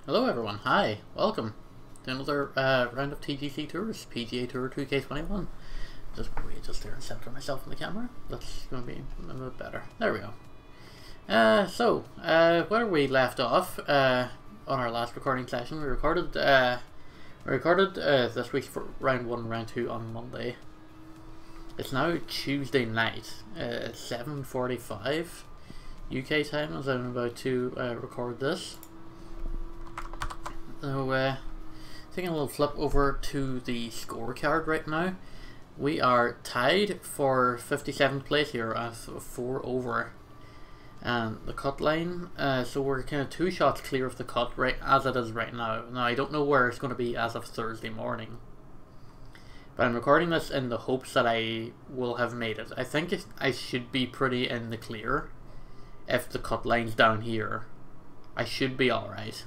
Hello everyone, hi, welcome to another round of TGC Tours, PGA Tour 2K21. Just there and center myself in the camera. That's going to be a bit better. There we go. Where we left off on our last recording session, we recorded this week's round 1 and round 2 on Monday. It's now Tuesday night. It's 7:45 UK time as I'm about to record this. So, taking a little flip over to the scorecard right now. We are tied for 57th place here at 4 over. And the cut line, so we're kind of 2 shots clear of the cut right as it is right now. Now, I don't know where it's going to be as of Thursday morning. But I'm recording this in the hopes that I will have made it. I think I should be pretty in the clear. If the cut line's down here, I should be alright.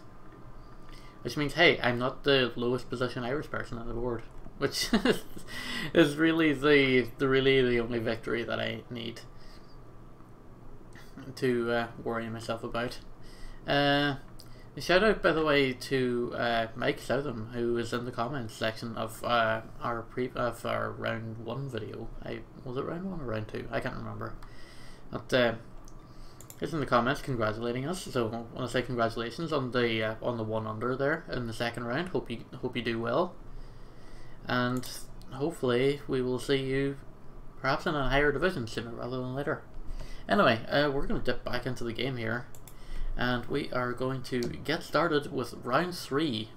Which means, hey, I'm not the lowest position Irish person on the board, which is really the only victory that I need to worry myself about. A shout out, by the way, to Mike Southam, who was in the comments section of our round 1 video. Was it round 1 or round 2? I can't remember. But he's in the comments congratulating us, so I want to say congratulations on the 1 under there in the second round. Hope you do well, and hopefully we will see you perhaps in a higher division sooner rather than later. Anyway, we're going to dip back into the game here, and we are going to get started with round 3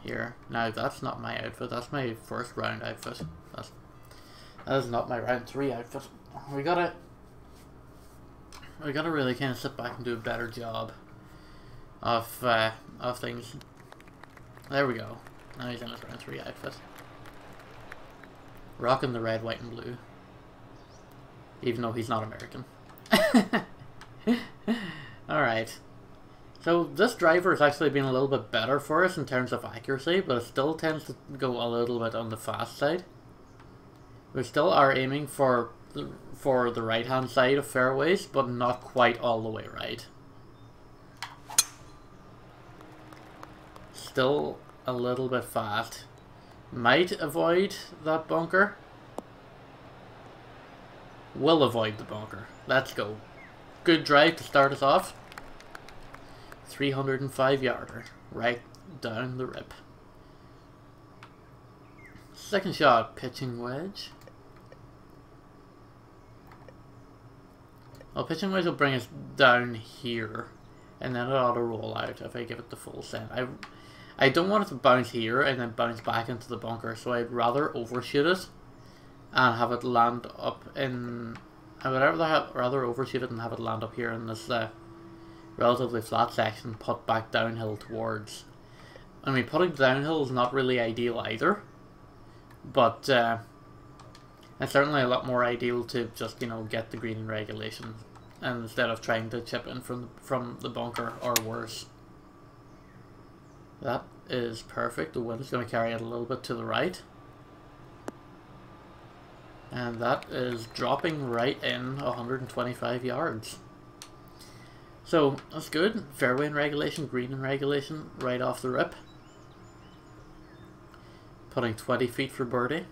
here. Now that's not my outfit, that's my first round outfit. That is not my round 3 outfit. We gotta really kind of sit back and do a better job of things. There we go. Now he's in his round 3 outfit. Rocking the red, white and blue. Even though he's not American. Alright. So this driver has actually been a little bit better for us in terms of accuracy, but it still tends to go a little bit on the fast side. We still are aiming for the right hand side of fairways, but not quite all the way right. Still a little bit fast. Might avoid that bunker. Will avoid the bunker. Let's go. Good drive to start us off. 305 yarder. Right down the rip. Second shot, pitching wedge. Well, pitching wedge will bring us down here, and then it ought to roll out if I give it the full send. I don't want it to bounce here and then bounce back into the bunker, so I'd rather overshoot it and have it land up in... I would rather overshoot it and have it land up here in this relatively flat section, put back downhill towards... I mean, putting downhill is not really ideal either, but it's certainly a lot more ideal to just, you know, get the green in regulation, and instead of trying to chip in from the bunker or worse. That is perfect. The wind's going to carry it a little bit to the right. And that is dropping right in 125 yards. So, that's good. Fairway in regulation, green in regulation, right off the rip. Putting 20 feet for birdie.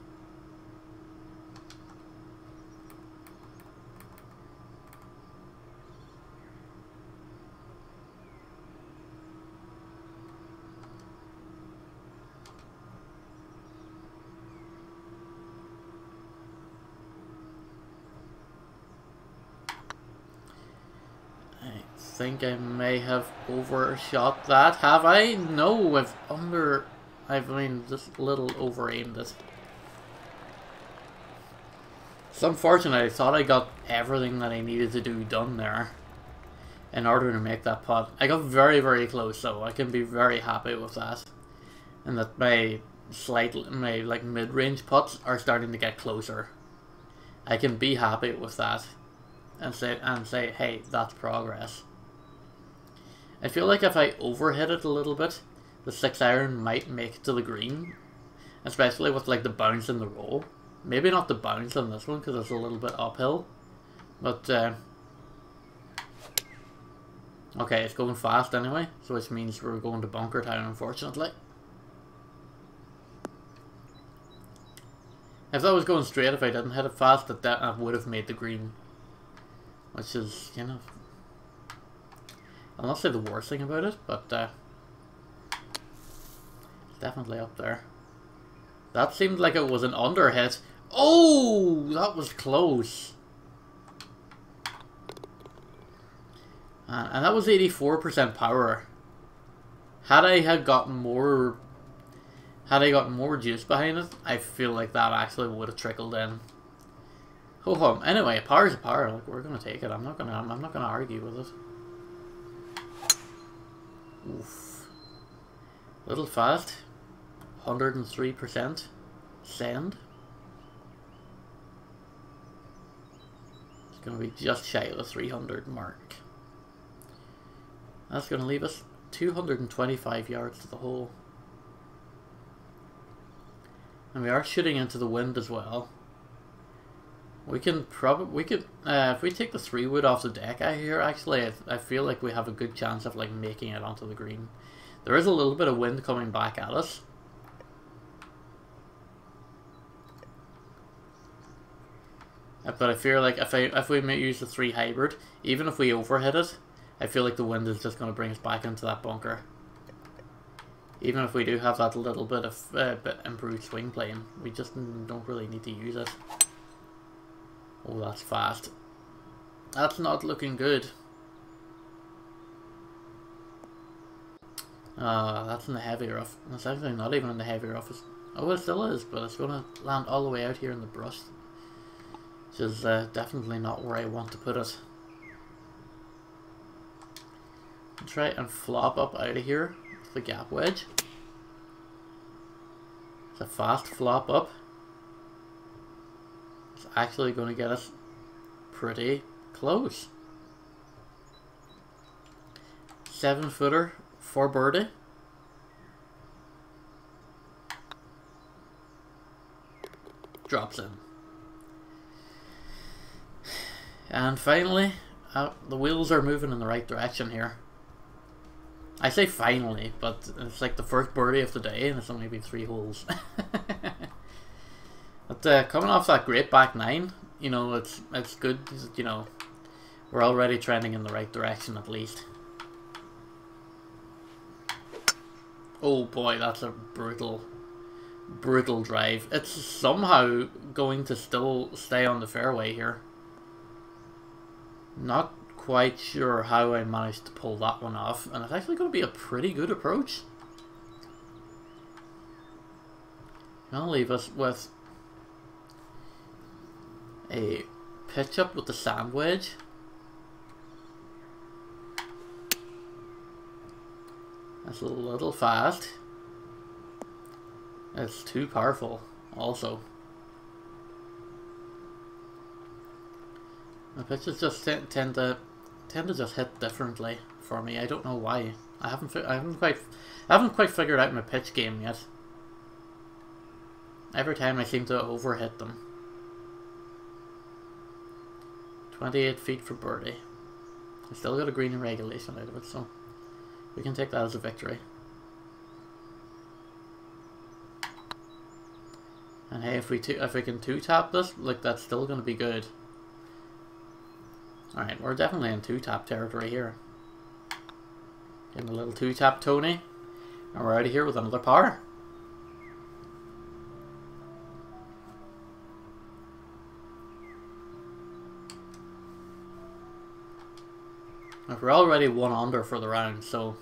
I think I may have overshot that. Have I? No, I've just little over-aimed it. It's unfortunate. I thought I got everything that I needed to do done there in order to make that putt. I got very, very close, so I can be very happy with that. And that my like mid-range putts are starting to get closer. I can be happy with that and say, hey, that's progress. I feel like if I overhit it a little bit, the 6-iron might make it to the green, especially with like the bounce in the roll. Maybe not the bounce on this one because it's a little bit uphill, but Okay, it's going fast anyway, so which means we're going to bunker town, unfortunately. If that was going straight, if I didn't hit it fast, that would have made the green. Which is kind of... I'll not say the worst thing about it, but it's definitely up there. That seemed like it was an under hit. Oh! That was close. And that was 84% power. Had I gotten more juice behind it, I feel like that actually would have trickled in. Ho hum. Anyway, power's a power. Like, we're gonna take it. I'm not gonna argue with it. Oof. Little fast. 103%. Send. It's gonna be just shy of the 300 mark. That's gonna leave us 225 yards to the hole. And we are shooting into the wind as well. We could, if we take the 3-wood off the deck out here, actually, I feel like we have a good chance of like making it onto the green. There is a little bit of wind coming back at us. But I feel like if we use the 3 hybrid, even if we overhit it, I feel like the wind is just going to bring us back into that bunker. Even if we do have that little bit of improved swing plane, we just don't really need to use it. Oh, that's fast. That's not looking good. That's in the heavy rough. It's actually not even in the heavy rough. Oh, it still is, but it's going to land all the way out here in the brush. Which is definitely not where I want to put it. I'll try and flop up out of here with the gap wedge. It's a fast flop up. It's actually going to get us pretty close. 7-footer for birdie. Drops in. And finally, the wheels are moving in the right direction here. I say finally, but it's like the first birdie of the day and it's only been 3 holes. But coming off that great back 9, you know, it's good, you know, we're already trending in the right direction at least. Oh boy, that's a brutal drive. It's somehow going to still stay on the fairway here. Not quite sure how I managed to pull that one off, and it's actually going to be a pretty good approach. I'll leave us with a pitch up with the sand wedge. That's a little fast. It's too powerful also. The pitches just tend to just hit differently for me. I don't know why. I haven't quite figured out my pitch game yet. Every time I seem to overhit them. 28 feet for birdie. I still got a green in regulation out of it, so we can take that as a victory. And hey, if we can 2-tap this, like, that's still going to be good. Alright, we're definitely in 2-tap territory here. Getting a little 2-tap Tony, and we're out of here with another par. We're already 1 under for the round, so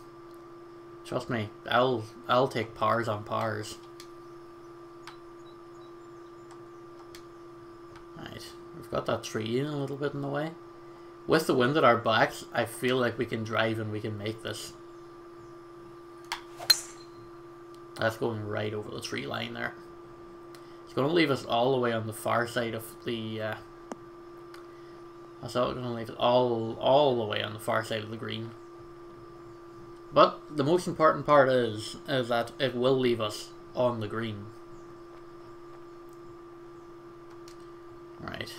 trust me, I'll take pars on pars. Right, we've got that tree in a little bit in the way. With the wind at our backs, I feel like we can drive and we can make this. That's going right over the tree line there. It's going to leave us all the way on the far side of the I thought we were going to leave it all the way on the far side of the green. But the most important part is that it will leave us on the green. Right.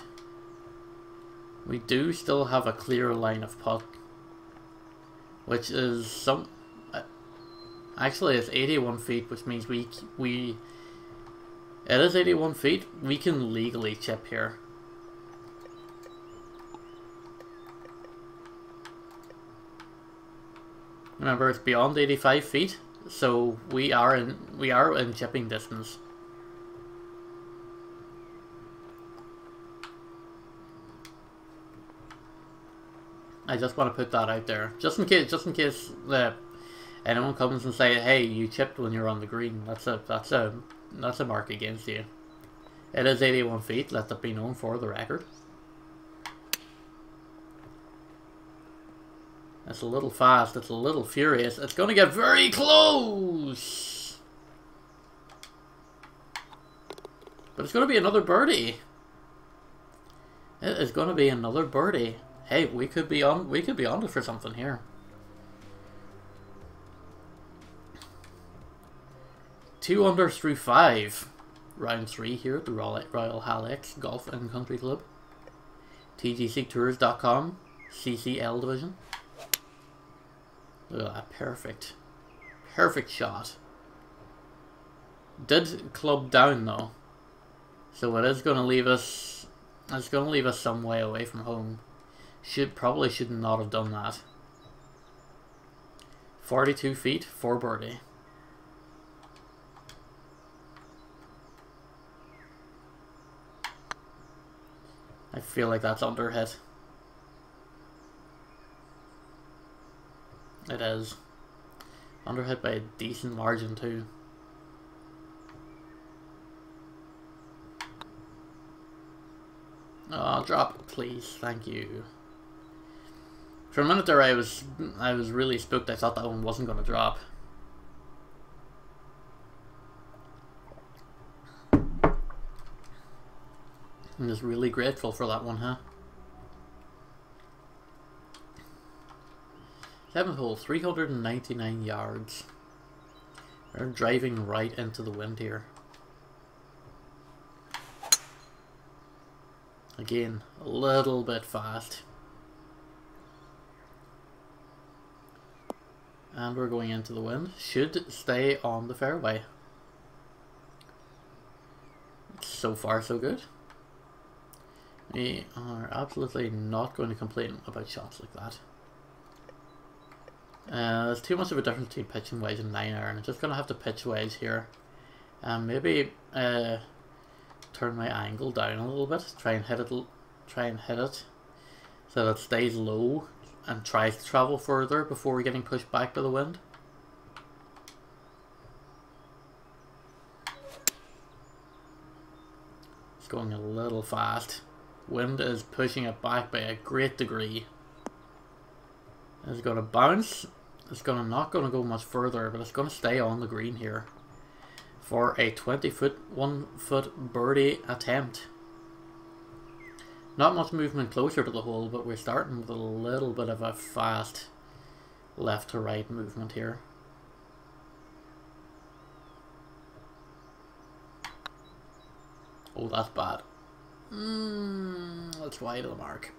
We do still have a clear line of putt. which is some. Actually, it's 81 feet, which means it is 81 feet. We can legally chip here. Remember, it's beyond 85 feet, so we are in chipping distance. I just want to put that out there, just in case anyone comes and say, "Hey, you chipped when you're on the green." That's a mark against you. It is 81 feet. Let that be known for the record. It's a little fast. It's a little furious. It's going to get very close, but it's going to be another birdie. It is going to be another birdie. Hey, we could be on it for something here. 2 under through 5. Round 3 here at the Royal Halex Golf and Country Club. TGCTours.com. CCL division. Look at that, perfect. Perfect shot. Did club down though. So it is gonna leave us some way away from home. Probably should not have done that. 42 feet for birdie. I feel like that's under hit. It is. Under hit by a decent margin too. Oh, drop it, please. Thank you. For a minute there, I was really spooked. I thought that one wasn't going to drop. I'm just really grateful for that one, huh? 7th hole, 399 yards. We're driving right into the wind here. Again, a little bit fast. And we're going into the wind. Should stay on the fairway. So far, so good. We are absolutely not going to complain about shots like that. There's too much of a difference between pitching wedge and 9-iron. I'm just going to have to pitch wedge here. Maybe turn my angle down a little bit. Try and hit it so that it stays low and tries to travel further before getting pushed back by the wind. It's going a little fast. Wind is pushing it back by a great degree. It's going to bounce. It's not going to go much further, but it's going to stay on the green here for a 1-foot birdie attempt. Not much movement closer to the hole, but we're starting with a little bit of a fast left to right movement here. Oh, that's bad. That's wide of the mark.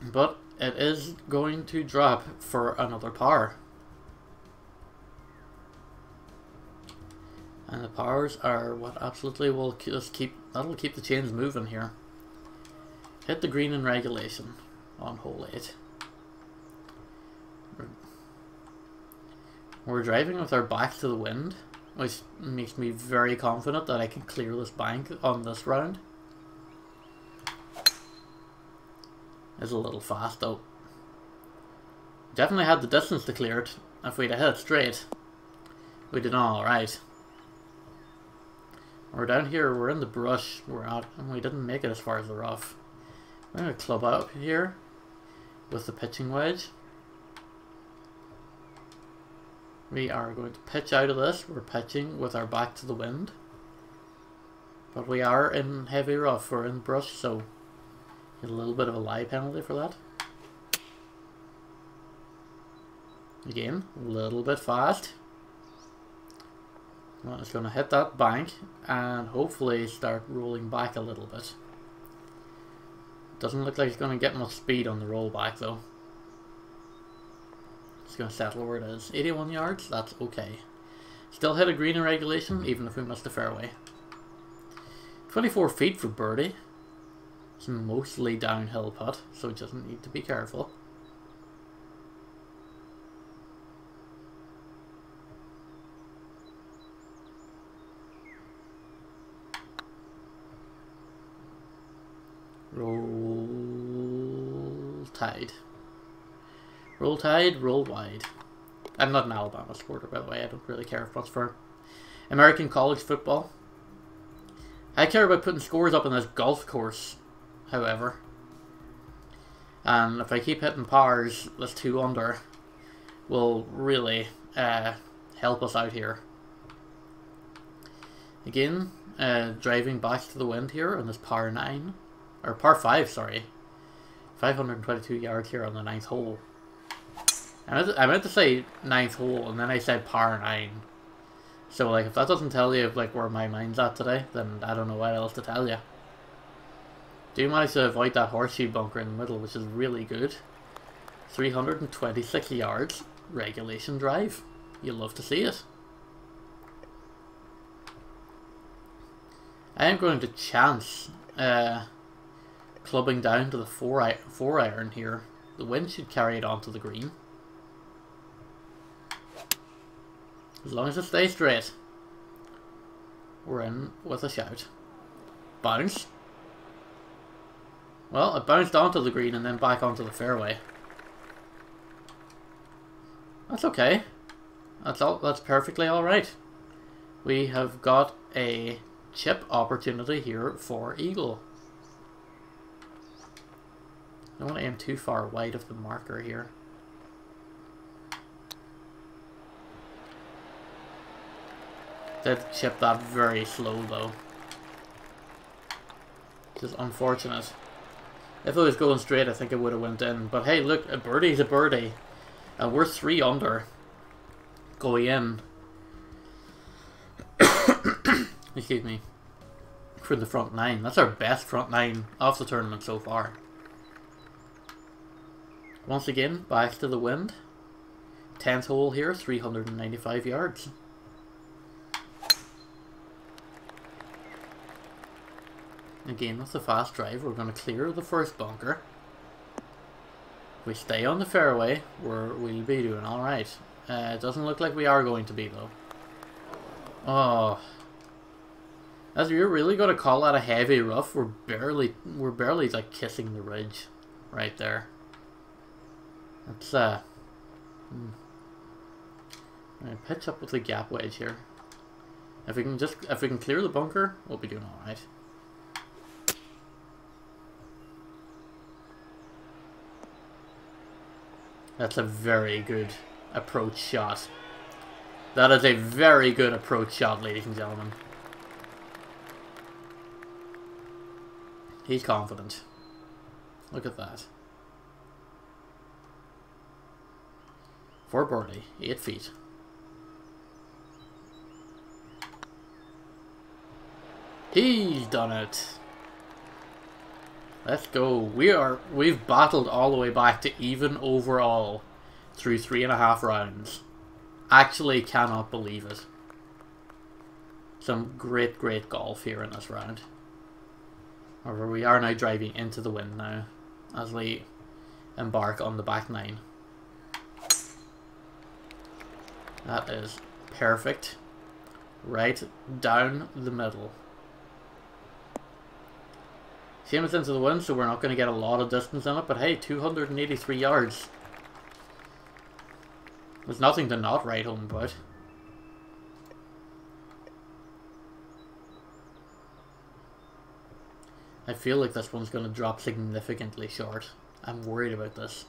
But it is going to drop for another par. And the pars are what absolutely will just keep the chains moving here. Hit the green in regulation on hole 8. We're driving with our backs to the wind, which makes me very confident that I can clear this bank on this round. It's a little fast though. Definitely had the distance to clear it. If we'd have hit it straight, we did alright. We're down here, we're in the brush, we're out, and we didn't make it as far as the rough. We're going to club up here with the pitching wedge. We are going to pitch out of this. We're pitching with our back to the wind. But we are in heavy rough, we're in brush, so get a little bit of a lie penalty for that. Again, a little bit fast. Well, it's going to hit that bank and hopefully start rolling back a little bit. Doesn't look like it's going to get much speed on the rollback though. It's going to settle where it is. 81 yards, that's okay. Still hit a green in regulation, even if we missed the fairway. 24 feet for birdie. It's mostly downhill putt, so it doesn't need to be careful. Roll Tide. Roll Tide, roll wide. I'm not an Alabama supporter, by the way. I don't really care much for American college football. I care about putting scores up on this golf course, however. And if I keep hitting pars, this 2 under will really help us out here. Again, driving back to the wind here on this par 9. Or par 5, sorry. 522 yards here on the 9th hole. I meant to say 9th hole, and then I said par 9. So, like, if that doesn't tell you, like, where my mind's at today, then I don't know what else to tell you. Do manage to avoid that horseshoe bunker in the middle, which is really good. 326 yards, regulation drive. You'll love to see it. I am going to chance clubbing down to the 4 iron here. The wind should carry it onto the green. As long as it stays straight, we're in with a shout. Bounce. Well, it bounced onto the green and then back onto the fairway. That's okay. That's perfectly alright. We have got a chip opportunity here for eagle. I don't want to aim too far wide of the marker here. Did chip that very slow though. Just unfortunate. If it was going straight, I think it would have went in. But hey, look, a birdie's a birdie. And we're 3 under going in. Excuse me. For the front 9. That's our best front 9 of the tournament so far. Once again, back to the wind. 10th hole here, 395 yards. Again, with the fast drive, we're going to clear the first bunker. If we stay on the fairway, we'll be doing alright. It doesn't look like we are going to be, though. Oh. As you're really going to call that a heavy rough, we're barely like kissing the ridge right there. Let's pitch up with the gap wedge here. If we can clear the bunker, we'll be doing alright. That's a very good approach shot. That is a very good approach shot, ladies and gentlemen. He's confident. Look at that. For birdie, 8 feet. He's done it. Let's go. We've battled all the way back to even overall through 3.5 rounds. Actually cannot believe it. Some great golf here in this round. However, we are now driving into the wind now as we embark on the back 9. That is perfect. Right down the middle. Shame it's into the wind, so we're not going to get a lot of distance in it, but hey, 283 yards. There's nothing to not write home about. I feel like this one's going to drop significantly short. I'm worried about this.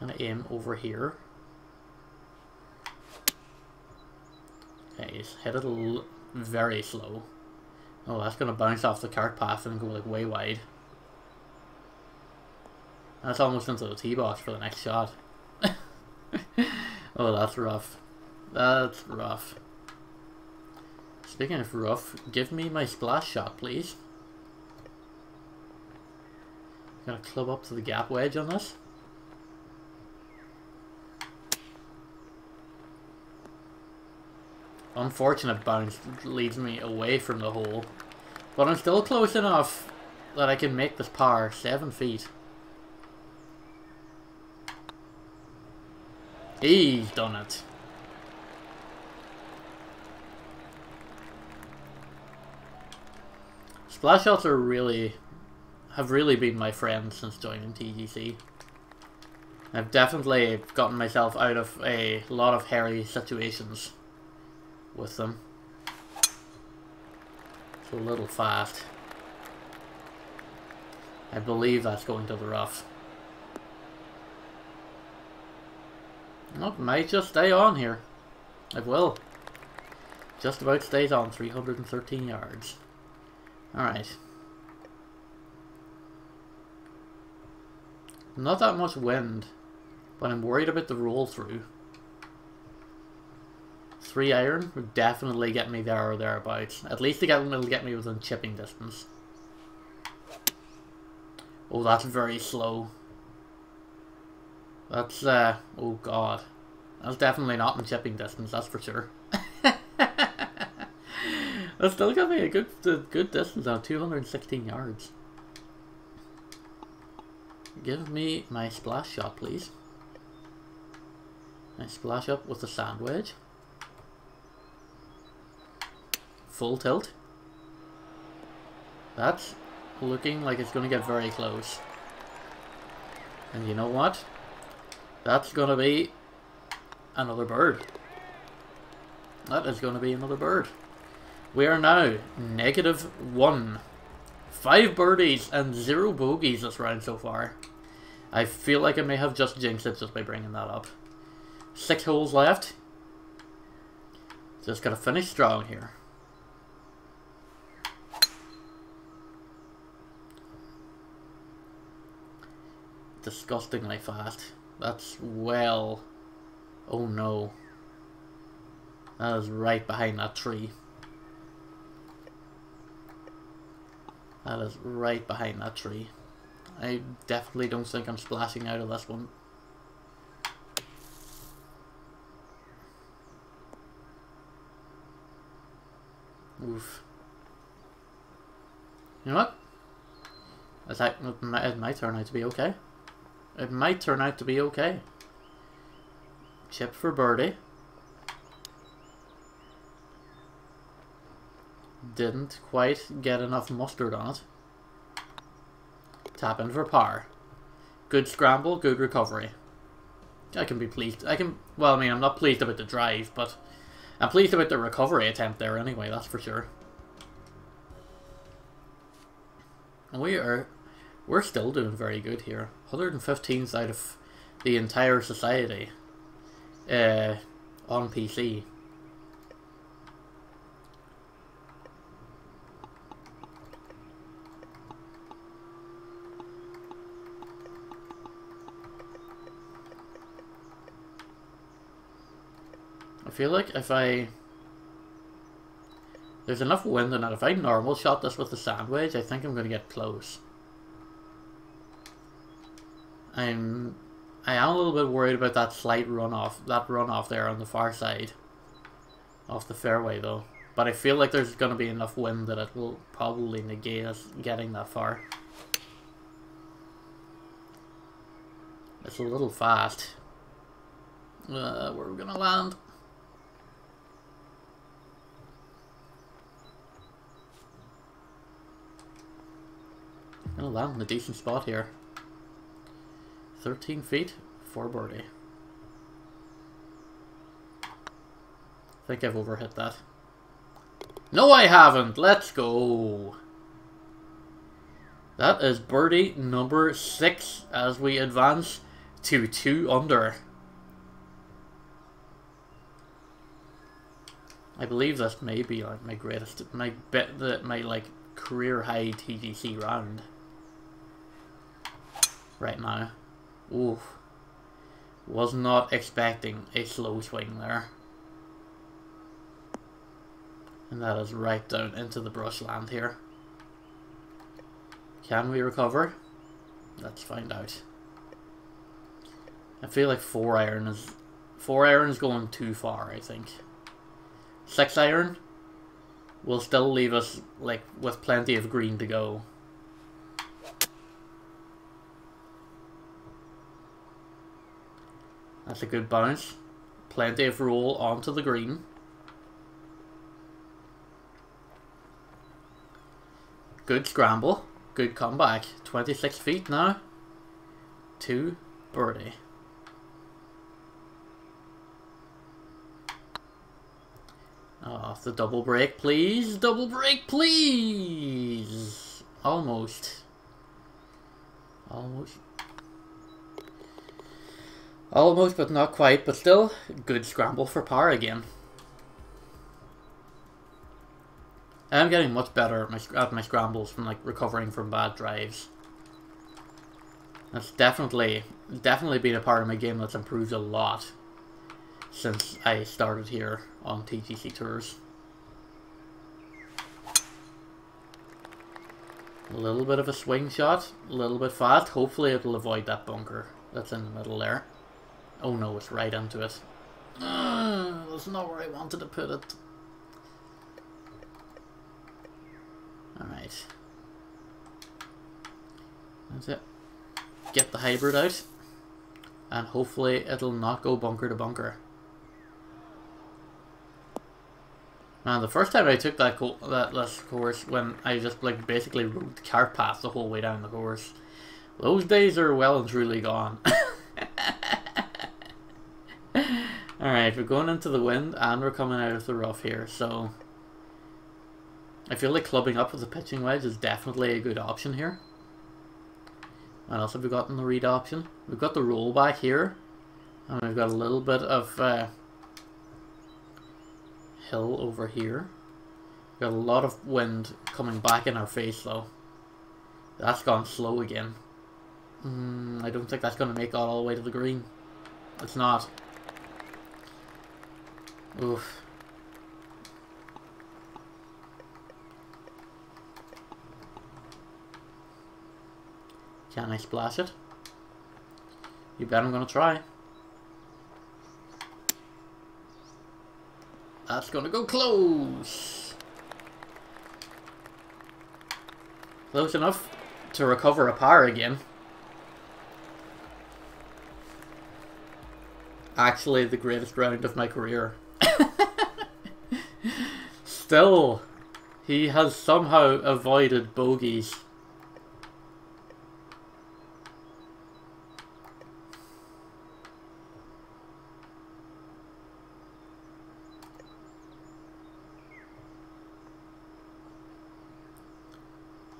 I'm going to aim over here. Okay, he's hit it very slow. Oh, that's going to bounce off the cart path and go like way wide. That's almost into the tee box for the next shot. Oh, that's rough. That's rough. Speaking of rough, give me my splash shot, please. Gonna club up to the gap wedge on this. Unfortunate bounce leads me away from the hole. But I'm still close enough that I can make this par 7 feet. He's done it. Splash shots have really been my friend since joining TGC. I've definitely gotten myself out of a lot of hairy situations with them. It's a little fast. I believe that's going to the rough. It might just stay on here. It will. Just about stays on, 313 yards. Alright. Not that much wind, but I'm worried about the roll through. 3 iron would definitely get me there or thereabouts. At least it'll get me within chipping distance. Oh, that's very slow. That's, oh god. That's definitely not in chipping distance, that's for sure. That's still got me a good distance now, 216 yards. Give me my splash shot, please. I splash up with the sand wedge. Full tilt. That's looking like it's going to get very close. And you know what? That's going to be another bird. That is going to be another bird. We are now -1. 5 birdies and 0 bogeys this round so far. I feel like I may have just jinxed it just by bringing that up. 6 holes left. Just gotta finish strong here. Disgustingly fast. That's well... Oh no. That is right behind that tree. That is right behind that tree. I definitely don't think I'm splashing out of this one. Oof. You know what? It might turn out to be okay. It might turn out to be okay. Chip for birdie. Didn't quite get enough mustard on it. Tap in for par. Good scramble, good recovery. I can be pleased. Well, I mean, I'm not pleased about the drive, but I'm pleased about the recovery attempt there anyway, that's for sure. And we're still doing very good here. 115th out of the entire society on PC. I feel like there's enough wind in it. If I normal shot this with the sand wedge, I think I'm going to get close. I am a little bit worried about that slight runoff there on the far side off the fairway though. But I feel like there's going to be enough wind that it will probably negate us getting that far. It's a little fast. Where are we going to land? I'm going to land in a decent spot here. 13 feet for birdie. I think I've overhit that. No, I haven't. Let's go. That is birdie number 6 as we advance to 2 under. I believe this may be like my like career high TGC round right now. Oof. Was not expecting a slow swing there. And that is right down into the brushland here. Can we recover? Let's find out. I feel like 4 iron is going too far, I think. 6 iron will still leave us like with plenty of green to go. That's a good bounce. Plenty of roll onto the green. Good scramble. Good comeback. 26 feet now. To birdie. Oh, the double break, please. Double break, please. Almost. Almost. Almost, but not quite. But still, good scramble for par again. I'm getting much better at my scrambles from like recovering from bad drives. That's definitely been a part of my game that's improved a lot since I started here on TGC Tours. A little bit of a swing shot, a little bit fast. Hopefully it'll avoid that bunker that's in the middle there. Oh no, it's right into it. That's not where I wanted to put it. Alright. That's it. Get the hybrid out. And hopefully it'll not go bunker to bunker. Man, the first time I took that course, when I just like basically rode the cart path the whole way down the course, those days are well and truly gone. Alright, we're going into the wind and we're coming out of the rough here, so I feel like clubbing up with a pitching wedge is definitely a good option here. What else have we got in the read option? We've got the roll back here, and we've got a little bit of hill over here. We've got a lot of wind coming back in our face though. That's gone slow again. I don't think that's going to make it all the way to the green. It's not. Oof. Can I splash it? You bet I'm gonna try. That's gonna go close. Close enough to recover a par again. Actually, the greatest round of my career. Still, he has somehow avoided bogeys.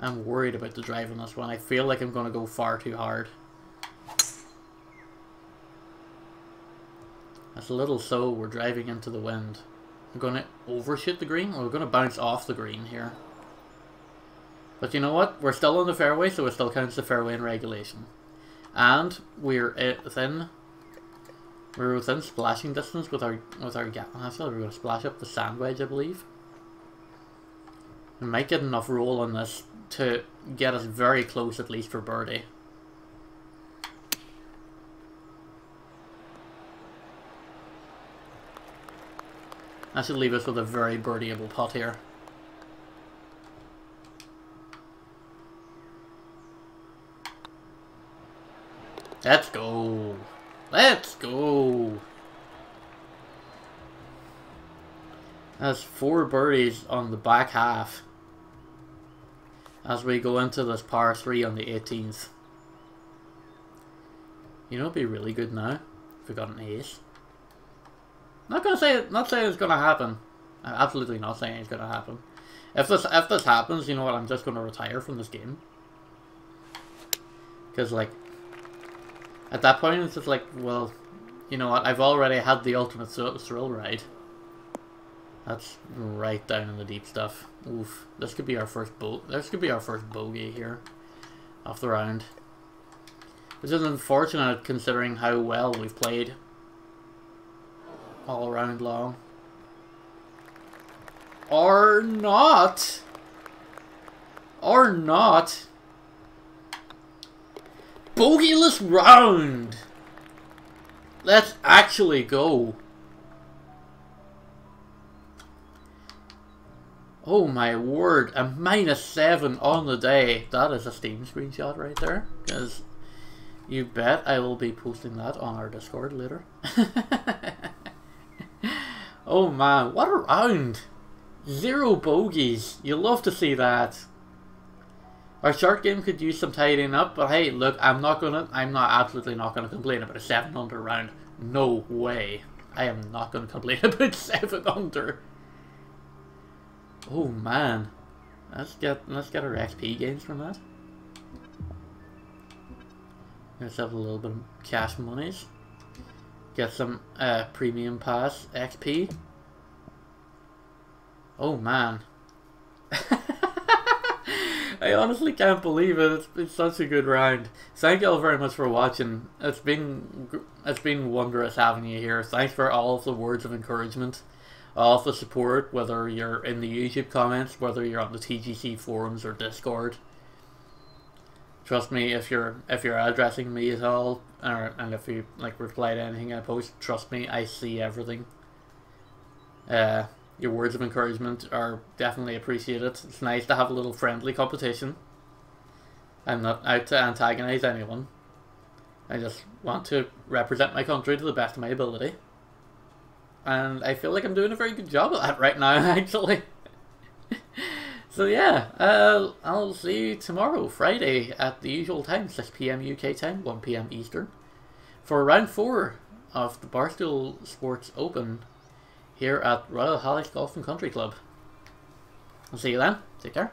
I'm worried about the drive on this one. I feel like I'm going to go far too hard. That's a little so. We're driving into the wind. We're going to overshoot the green, or we're going to bounce off the green here. But you know what? We're still on the fairway, so it still counts the fairway in regulation. And we're within splashing distance with our gap. Actually, we're going to splash up the sand wedge, I believe. We might get enough roll on this to get us very close, at least for birdie. That should leave us with a very birdieable putt here. Let's go! Let's go! That's 4 birdies on the back half as we go into this par 3 on the 18th. You know, it'd be really good now if we got an ace. Not saying it's gonna happen. I'm absolutely not saying it's gonna happen. If this happens, you know what? I'm just gonna retire from this game. Because like, at that point, it's just like, well, you know what? I've already had the ultimate thrill ride. That's right down in the deep stuff. Oof. This could be our first bogey here off the round. Which is unfortunate considering how well we've played all around long. Or not. Or not. Bogeyless round. Let's actually go. Oh my word, a -7 on the day. That is a Steam screenshot right there. Because you bet I will be posting that on our Discord later. Oh man, what a round. 0 bogeys. You love to see that. Our short game could use some tidying up, but hey, look, I'm absolutely not gonna complain about a 7 under round. No way. I am not gonna complain about 7 under. Oh man. Let's get our XP gains from that. Let's have a little bit of cash monies. Get some premium pass XP. Oh man. I honestly can't believe it. It's been such a good round. Thank you all very much for watching. It's been wondrous having you here. Thanks for all of the words of encouragement, all of the support, whether you're in the YouTube comments, whether you're on the TGC forums or Discord. Trust me, if you're addressing me at all, and if you reply to anything I post, trust me, I see everything. Your words of encouragement are definitely appreciated. It's nice to have a little friendly competition. I'm not out to antagonize anyone. I just want to represent my country to the best of my ability. And I feel like I'm doing a very good job of that right now, actually. So yeah, I'll see you tomorrow, Friday, at the usual time, 6 PM UK time, 1 PM Eastern, for round 4 of the Barstool Sports Open here at Royal Halex Golf and Country Club. I'll see you then. Take care.